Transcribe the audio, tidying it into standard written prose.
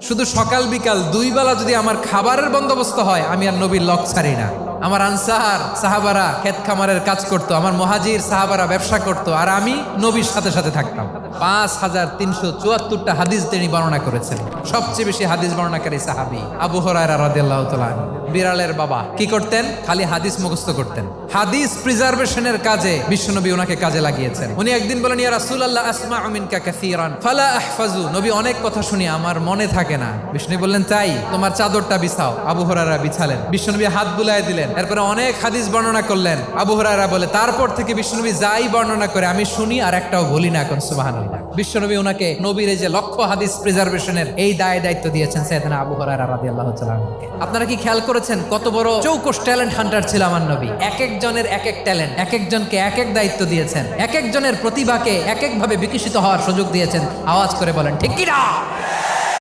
শুধু সকাল বিকাল দুই বেলা যদি আমার খাবারের বন্দোবস্ত হয়, আমি আর নবীর লক ছাড়ি না। আমার আনসার সাহাবারা ক্ষেত খামারের কাজ করত, আমার মুহাজির সাহাবারা ব্যবসা করত, আর আমি নবীর সাথে সাথে থাকতাম। 5374টা হাদিস তিনি বর্ণনা করেছেন। সবচেয়ে বেশি হাদিস বর্ণনাকারী সাহাবী আবু হুরায়রা রাদিয়াল্লাহু তাআলা আনহু। বিড়ালের বাবা কি করতেন? খালি হাদিস মুখস্থ করতেন। হাদিস প্রিজার্ভেশনের কাজে বিশ্বনবী ওনাকে কাজে লাগিয়েছেন। উনি একদিন বলেন, ইয়া রাসূলুল্লাহ আসমাউ মিনকা কাসীরান ফালা আহফাজু। নবী, অনেক কথা শুনি, আমার মনে থাকে না। বিষ্ণু বললেন, তাই তোমার চাদরটা বিছাও। আবু হুরায়রা বিছালেন। বিশ্বনবী হাত বুলায় দিলেন। এরপরে অনেক হাদিস বর্ণনা করলেন। আবু হুরায়রা বলে, তারপর থেকে বিশ্বনবী যাই বর্ণনা করে আমি শুনি আর একটাও বলি না। এখন সুবহানাল্লাহ। বিশ্বনবী ওনাকে নবীর এই যে লক্ষ হাদিস প্রিজার্ভেশনের এই দায়িত্ব দিয়েছেন সাইয়েদনা আবু হুরায়রা রাদিয়াল্লাহু তাআলা আনহুকে। আপনারা কি খেয়াল করেছেন কত বড় চৌকস ট্যালেন্ট হান্টার ছিল আমার নবী? এক একজনের এক এক ট্যালেন্ট, এক একজনকে এক এক দায়িত্ব দিয়েছেন, এক একজনের প্রতিভাকে এক একভাবে বিকশিত হওয়ার সুযোগ দিয়েছেন। আওয়াজ করে বলেন ঠিক কি না?